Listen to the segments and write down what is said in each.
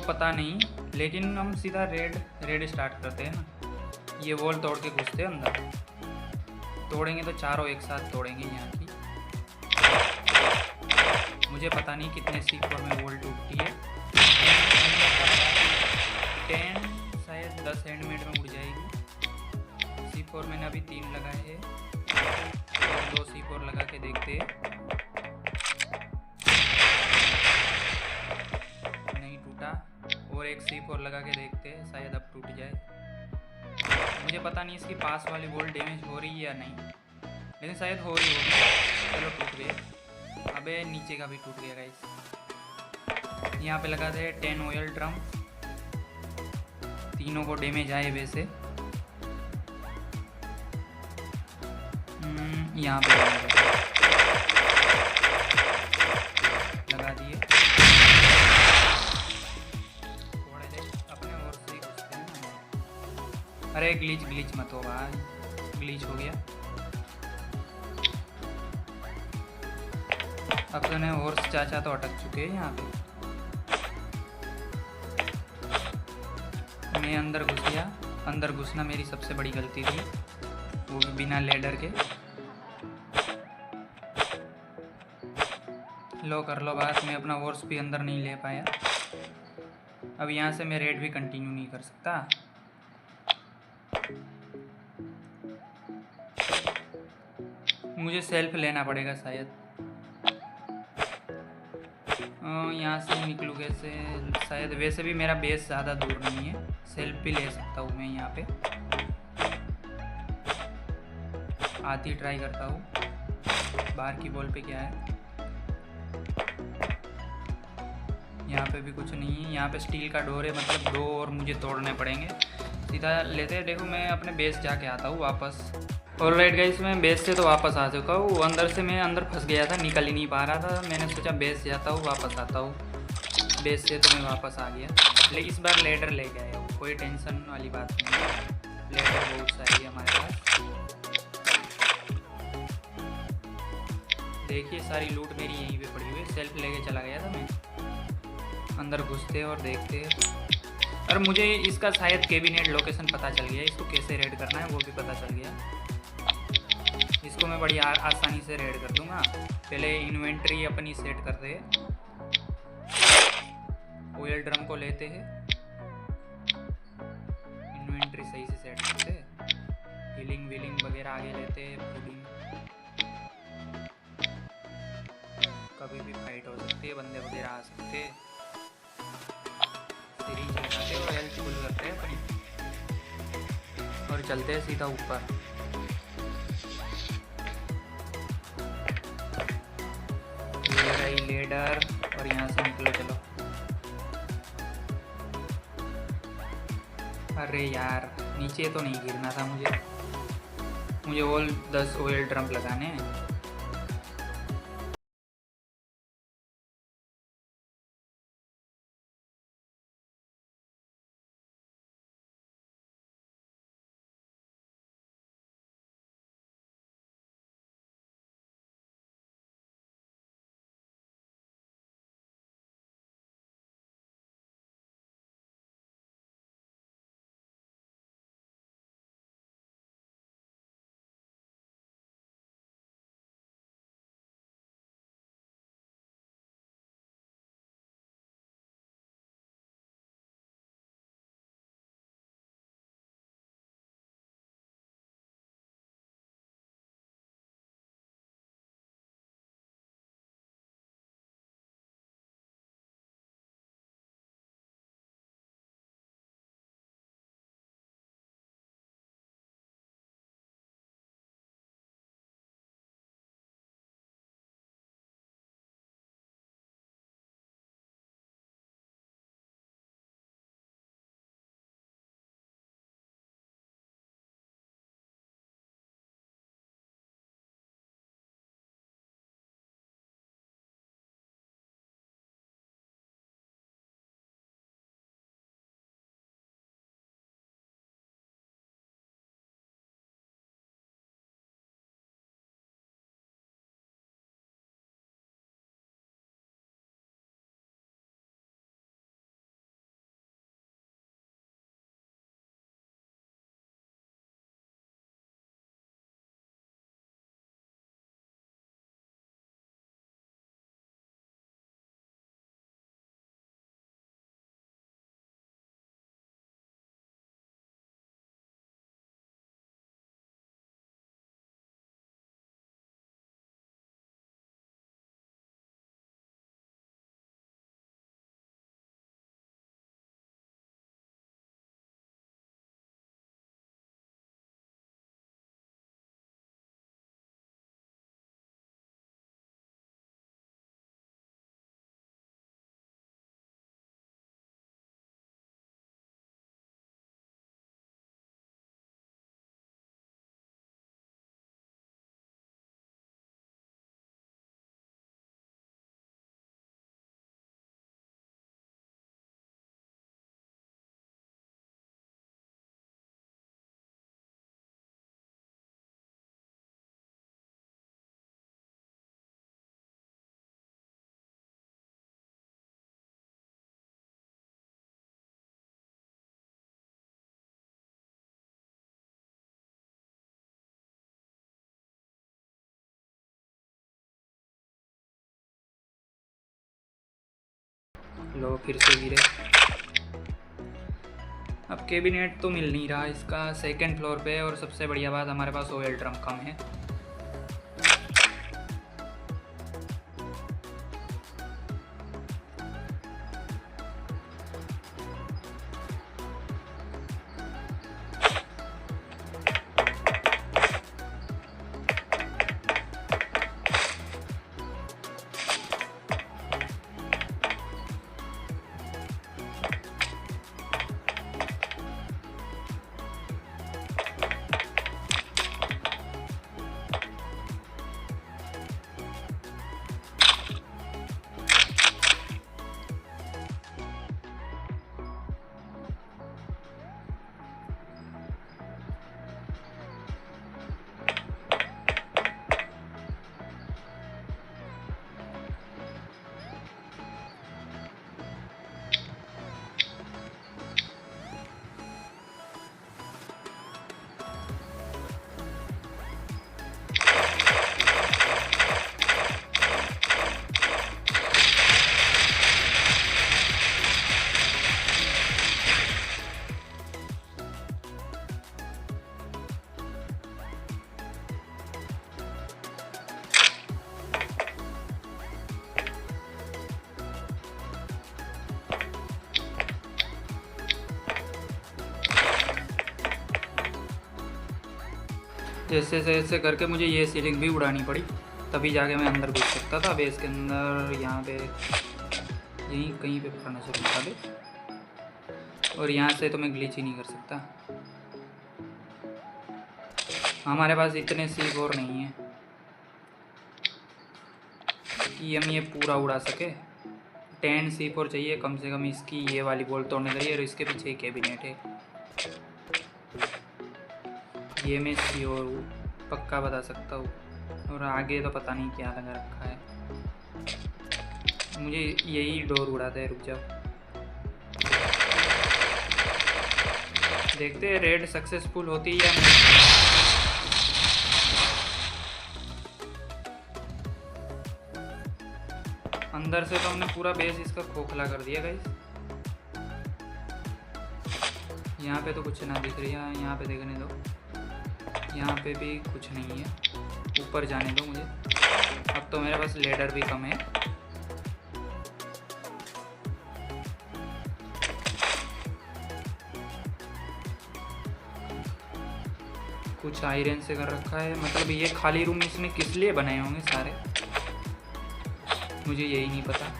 पता नहीं, लेकिन हम सीधा रेड स्टार्ट करते हैं ना। ये वॉल तोड़ के घुसते हैं अंदर। तोड़ेंगे तो चारों एक साथ तोड़ेंगे यहाँ की। मुझे पता नहीं कितने C4 में वॉल टूटती है। 10 शायद 10 हैंडमेड में उड़ जाएगी। C4 मैंने अभी 3 लगाए हैं, और 2 C4 लगा के देखते हैं। नहीं टूटा। और एक C4 लगा के देखते हैं, शायद अब टूट जाए। मुझे पता नहीं इसकी पास वाली वॉल डैमेज हो रही है या नहीं, लेकिन शायद हो रही होगी। चलो टूट गया। अबे नीचे का भी टूट गया गाइस। यहाँ पे लगा दे 10 ऑयल ड्रम। तीनों को डैमेज आए वैसे। यहाँ पे लगा दिए। थोड़े देर अपने और से ही घुसते हैं ना। अरे ग्लिच मत हो भाई, ग्लिच हो गया। अब तो हॉर्स चाचा तो अटक चुके हैं यहाँ पे। मैं अंदर घुस गया। अंदर घुसना मेरी सबसे बड़ी गलती थी, वो भी बिना लेडर के। लो कर लो बात, मैं अपना हॉर्स भी अंदर नहीं ले पाया। अब यहाँ से मैं रेड भी कंटिन्यू नहीं कर सकता। मुझे सेल्फ लेना पड़ेगा शायद। यहाँ से निकलूँ कैसे? शायद वैसे भी मेरा बेस ज़्यादा दूर नहीं है, सेल्फ भी ले सकता हूँ मैं यहाँ पे। आती ट्राई करता हूँ। बाहर की बॉल पे क्या है? यहाँ पे भी कुछ नहीं है। यहाँ पे स्टील का डोर है, मतलब 2 और मुझे तोड़ने पड़ेंगे। सीधा लेते हैं। देखो मैं अपने बेस जाके आता हूँ वापस। ऑलराइट गाइस, मैं बेस से तो वापस आ चुका हूँ। अंदर से मैं अंदर फंस गया था, निकल ही नहीं पा रहा था। मैंने सोचा बेस जाता हूँ, वापस आता हूँ। बेस से तो मैं वापस आ गया, लेकिन इस बार लेडर लेके आया हूँ। कोई टेंशन वाली बात नहीं है, लेडर बहुत सारी है हमारे पास। देखिए सारी लूट मेरी यहीं पे पड़ी हुई है। सेल्फ लेके चला गया था मैं। अंदर घुसते और देखते। और मुझे इसका शायद कैबिनेट लोकेशन पता चल गया। इसको कैसे रेड करना है वो भी पता चल गया। इसको मैं बड़ी आसानी से रेड कर दूंगा। पहले इन्वेंट्री अपनी सेट करते हैं। ऑयल ड्रम को लेते हैं, इन्वेंट्री सही से सेट करते हैं। हीलिंग वीलिंग वगैरह आगे लेते हैं। फूडिंग, कभी भी फाइट हो सकती है, बंदे वगैरह आ सकते हैं। सीरीज लगाते हैं और हेल्थ फुल करते हैं अपनी, और चलते हैं सीधा ऊपर। लेडर, और यहाँ से निकलो चलो। अरे यार नीचे तो नहीं गिरना था मुझे ऑल 10 ऑयल ड्रम लगाने हैं। लो फिर से गिरे। अब कैबिनेट तो मिल नहीं रहा इसका, सेकंड फ्लोर पे है और सबसे बढ़िया बात हमारे पास ऑयल ड्रम कम है। जैसे जैसे करके मुझे ये सीलिंग भी उड़ानी पड़ी, तभी जाके मैं अंदर घुस सकता था बेस के अंदर। यहाँ पे यहीं कहीं पे पकड़ना शुरू कर दे, और यहाँ से तो मैं ग्लिच ही नहीं कर सकता। हमारे पास इतने C4 नहीं है कि हम ये पूरा उड़ा सके। 10 C4 चाहिए कम से कम इसकी ये वाली बॉल तोड़ने के लिए, और इसके पीछे एक कैबिनेट है, ये मैं श्योर हूँ, पक्का बता सकता हूँ। और आगे तो पता नहीं क्या लगा रखा है, मुझे यही डोर उड़ाता है। रुक जाओ, देखते हैं रेड सक्सेसफुल होती है या नहीं। अंदर से तो हमने पूरा बेस इसका खोखला कर दिया गाइस। यहाँ पे तो कुछ ना दिख रही है, यहाँ पे देखने दो, यहाँ पे भी कुछ नहीं है, ऊपर जाने दो मुझे। अब तो मेरे पास लेडर भी कम है। कुछ आयरन से कर रखा है, मतलब ये खाली रूम इसने किस लिए बनाए होंगे सारे, मुझे यही नहीं पता।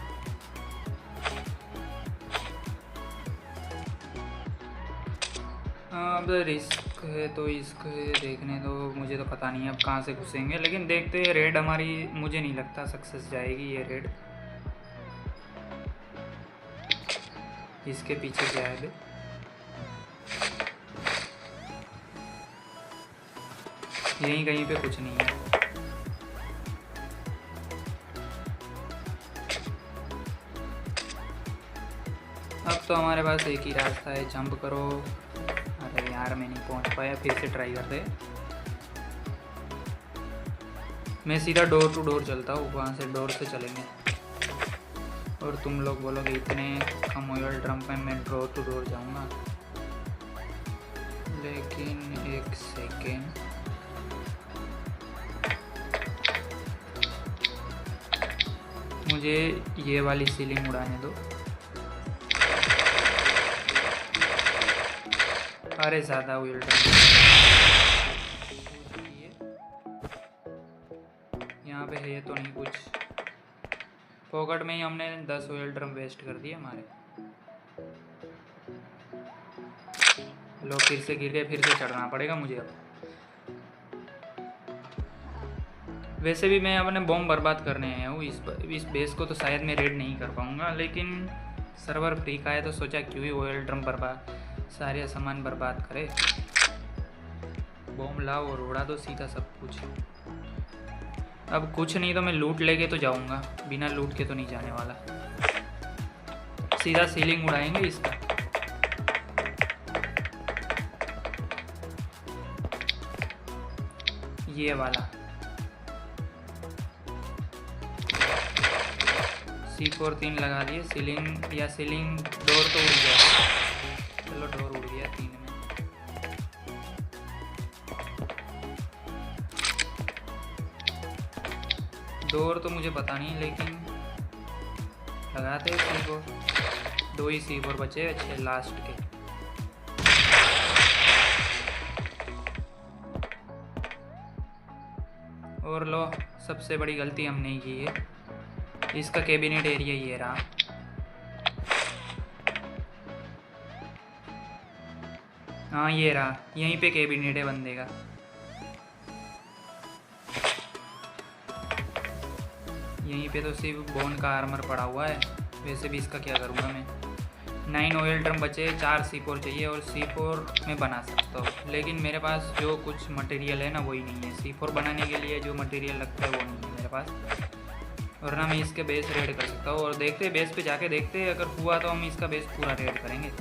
अब रिस्क है तो इसको देखने दो, मुझे तो पता नहीं है अब कहाँ से घुसेंगे, लेकिन देखते हैं। रेड हमारी मुझे नहीं लगता सक्सेस जाएगी ये रेड। इसके पीछे क्या है? यहीं कहीं पे कुछ नहीं है। अब तो हमारे पास एक ही रास्ता है, जंप करो। अरे यार मैं नहीं पहुंच पाया, फिर से ट्राई करते। मैं सीधा डोर टू डोर चलता हूँ, वहाँ से डोर से चलेंगे। और तुम लोग बोलोगे इतने कम ऑयल ड्रम पे मैं डोर टू डोर जाऊँगा, लेकिन एक सेकेंड, मुझे ये वाली सीलिंग उड़ाने दो। अरे ज़्यादा ऑयल ड्रम, यहाँ पे है तो नहीं कुछ, पॉकेट में ही हमने 10 ऑयल ड्रम वेस्ट कर दिए हमारे। लो फिर से गिर गए, फिर से चढ़ना पड़ेगा मुझे अब। वैसे भी मैं अपने बॉम्ब बर्बाद करने आया हूँ, इस बेस को तो शायद मैं रेड नहीं कर पाऊँगा, लेकिन सर्वर फ्री का है तो सोचा क्यों ही ऑयल ड्रम बर्बाद, सारे सामान बर्बाद करे। बॉम्ब लाओ और उड़ा दो सीधा सब कुछ। अब कुछ नहीं तो मैं लूट लेके तो जाऊँगा, बिना लूट के तो नहीं जाने वाला। सीधा सीलिंग उड़ाएंगे इसका। ये वाला C4 3 लगा दिए। सीलिंग या सीलिंग डोर तो उड़ गया, चलो डोर उड़ गया 3 में। डोर तो मुझे पता नहीं, लेकिन लगाते हैं C4। 2 ही C4 बचे अच्छे लास्ट के। और लो, सबसे बड़ी गलती हमने ही की है। इसका कैबिनेट एरिया ये रहा। हाँ ये रहा, यहीं पे कैबिनेट है बंदे का। यहीं पे तो सिर्फ बोन का आर्मर पड़ा हुआ है। वैसे भी इसका क्या करूँगा मैं। 9 ऑयल ड्रम बचे, 4 C4 चाहिए और C4 मैं बना सकता हूँ, लेकिन मेरे पास जो कुछ मटेरियल है ना वही नहीं है। C4 बनाने के लिए जो मटेरियल लगता है वो नहीं है मेरे पास। और ना मैं इसके बेस रेड कर सकता हूँ। और देखते हैं बेस पे जाके देखते हैं, अगर हुआ तो हम इसका बेस पूरा रेड करेंगे।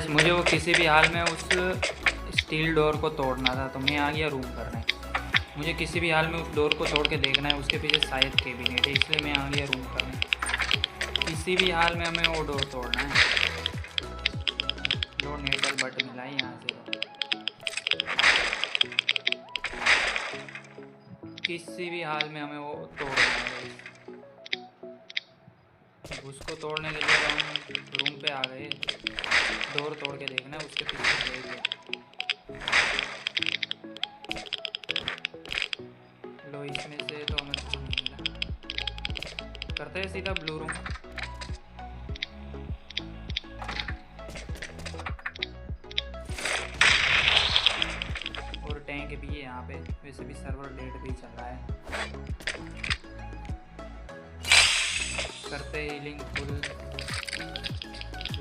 मुझे वो किसी भी हाल में उस स्टील डोर को तोड़ना था, तो मैं आ गया रूम करने। मुझे किसी भी हाल में उस डोर को तोड़ के देखना है, उसके पीछे शायद कैबिनेट है, इसलिए मैं आ गया रूम करने। किसी भी हाल में हमें वो डोर तोड़ना है। जो नेटल बट मिला है यहाँ से, किसी भी हाल में हमें वो तोड़ना है। उसको तोड़ने के लिए हम रूम पे आ गए। डोर तोड़ के देखना है, उसके पीछे ले गया। लो, इसमें से तो हमें कुछ नहीं मिला। करते हैं सीधा ब्लू रूम। और टैंक भी है यहाँ पे, वैसे भी सर्वर डेट भी चल रहा है। करते हीलिंग फुल,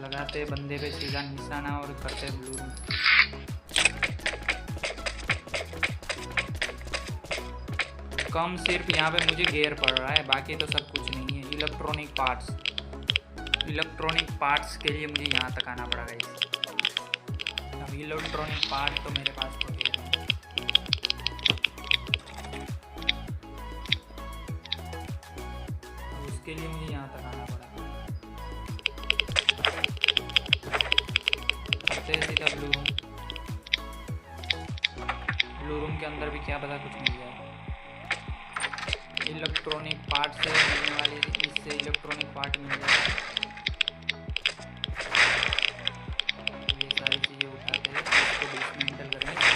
लगाते बंदे पे सीधा निशाना और करते ब्लू रूम। कम सिर्फ यहाँ पे मुझे गेयर पड़ रहा है, बाकी तो सब कुछ नहीं है। इलेक्ट्रॉनिक पार्ट्स के लिए मुझे यहाँ तक आना पड़ा गाइस। अब इलेक्ट्रॉनिक पार्ट तो मेरे पास तो है, उसके लिए मुझे यहाँ तक आना पड़ा। करते हैं सीधा ब्लू रूम के अंदर भी क्या पता कुछ मिल जाए। इलेक्ट्रॉनिक पार्ट से मिलने वाले, इससे इलेक्ट्रॉनिक पार्ट मिल जाए। ये सारी चीज़ें उठाते हैं, इसको डिसमेंटल करेंगे।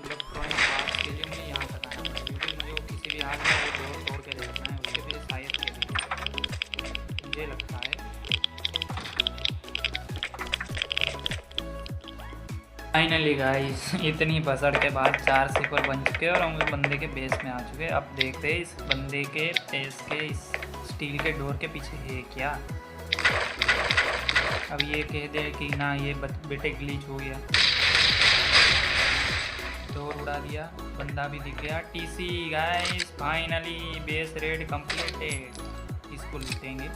इलेक्ट्रॉनिक पार्ट्स के लिए मुझे यहाँ तक आना पड़ेगा, क्योंकि मुझे वो किसी भी हाल में वो डोर तोड़ के देखना है। उसके लिए शायद मुझे लगता है। फाइनली गाइस, इतनी बसड़ के बाद 4 C4 बन चुके हैं और हम बंदे के बेस में आ चुके हैं। अब देखते हैं इस बंदे के बेस के इस स्टील के डोर के पीछे है क्या। अब ये कह दे कि ना ये बेटे ग्लिच हो गया। डोर उड़ा दिया, बंदा भी दिख गया। TC guys, finally base red completed. इसको लूटेंगे।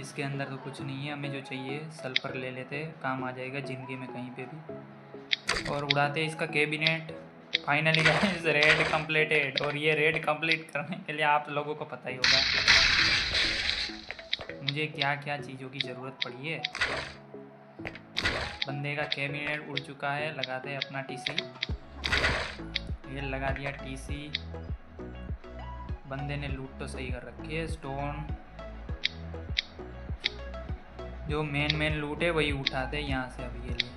इसके अंदर तो कुछ नहीं है, हमें जो चाहिए सल्फर ले लेते, काम आ जाएगा ज़िंदगी में कहीं पे भी। और उड़ाते इसका cabinet. Finally guys red completed. और ये रेड कंप्लीट करने के लिए आप लोगों को पता ही होगा मुझे क्या क्या चीज़ों की ज़रूरत पड़ी है। बंदे का कैबिनेट उड़ चुका है, लगाते हैं अपना TC। ये लगा दिया TC। बंदे ने लूट तो सही कर रखी है। स्टोन, जो मेन लूट है वही उठाते हैं यहाँ से। अब ये लिए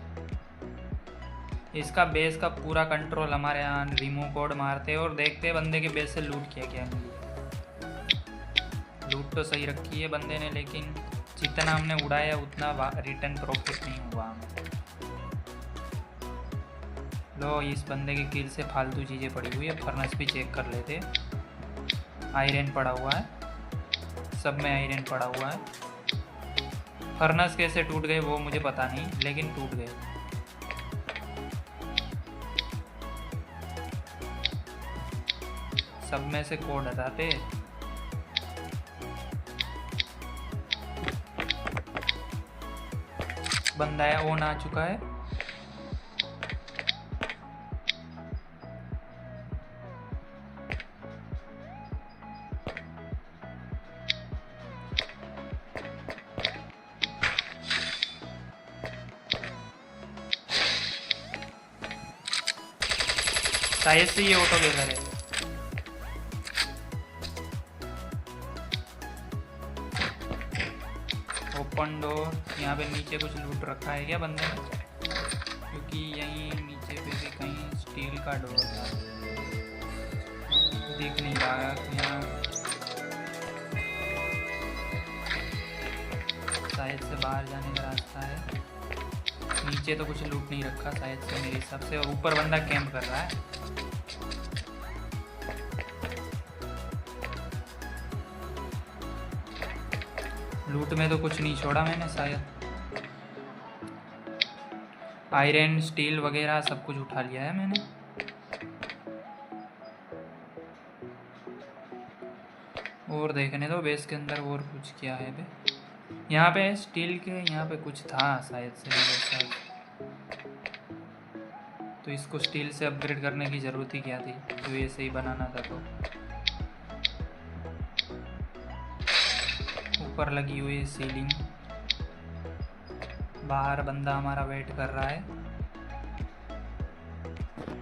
इसका बेस का पूरा कंट्रोल हमारे यहाँ रिमूव कोड मारते हैं और देखते हैं बंदे के बेस से लूट किया क्या मिली। लूट तो सही रखी है बंदे ने, लेकिन जितना हमने उड़ाया उतना रिटर्न प्रॉफिट नहीं हुआ हमें। लो, इस बंदे की किल से फालतू चीज़ें पड़ी हुई है। फर्नेस भी चेक कर लेते। आयरन पड़ा हुआ है, सब में आयरन पड़ा हुआ है। फर्नेस कैसे टूट गए वो मुझे पता नहीं, लेकिन टूट गए। सब में से कोड हटाते। बंदा ओन आ चुका है। शायद से ये ऑटो लेकर है। Open door. यहाँ पे नीचे कुछ लूट रखा है क्या बंदे ने, क्योंकि यहीं नीचे पे भी कहीं स्टील का डोर दिख नहीं रहा है यहाँ। शायद से बाहर जाने का रास्ता है। नीचे तो कुछ लूट नहीं रखा शायद से मेरे हिसाब से, और ऊपर बंदा कैंप कर रहा है। लूट में तो कुछ नहीं छोड़ा मैंने शायद। आयरन स्टील वगैरह सब कुछ उठा लिया है मैंने। और देखने दो बेस के अंदर और कुछ क्या है बे। यहाँ पे स्टील के यहाँ पे कुछ था शायद से मेरे साथ, तो इसको स्टील से अपग्रेड करने की ज़रूरत ही क्या थी, तो ये सही बनाना था। तो ऊपर लगी हुई है सीलिंग। बाहर बंदा हमारा वेट कर रहा है।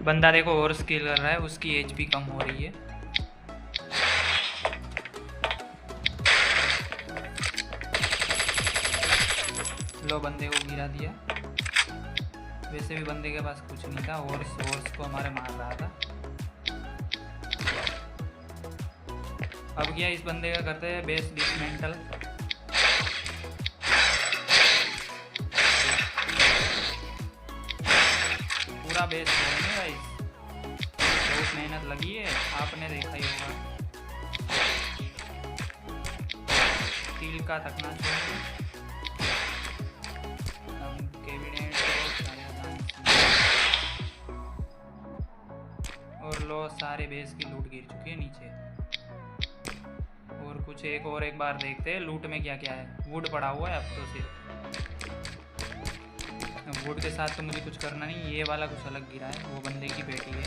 बंदा देखो और स्किल कर रहा है, उसकी एज भी कम हो रही है। लो बंदे को गिरा दिया। वैसे भी बंदे के पास कुछ नहीं था, और को हमारे मार रहा था। अब क्या इस बंदे का करते हैं बेस डिसमेंटल। पूरा बेस छोड़ेंगे भाई, बहुत मेहनत लगी है, आपने देखा ही होगा। स्टील का थकना चाहिए। और लो सारे बेस की लूट गिर चुकी है नीचे। और कुछ एक बार देखते हैं लूट में क्या क्या है। वुड पड़ा हुआ है अब तो सिर्फ। वुड के साथ तो मुझे कुछ करना नहीं। ये वाला कुछ अलग गिरा है, वो बंदे की बेटी है।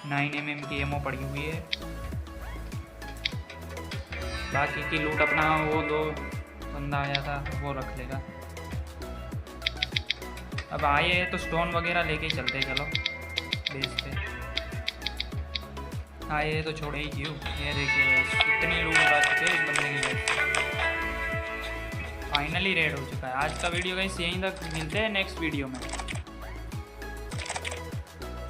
9mm की एमओ पड़ी हुई है। बाकी की लूट अपना वो दो बंदा आया था वो रख लेगा। अब आए हैं तो स्टोन वगैरह लेके चलते चलो बेस पे। आए हैं तो छोड़े ही क्यों। ये देखिए इतनी लूट आ चुके हैं इस बंदे की बेस। फाइनली रेड हो चुका है। आज का वीडियो गाइस यहीं तक, मिलते हैं नेक्स्ट वीडियो में।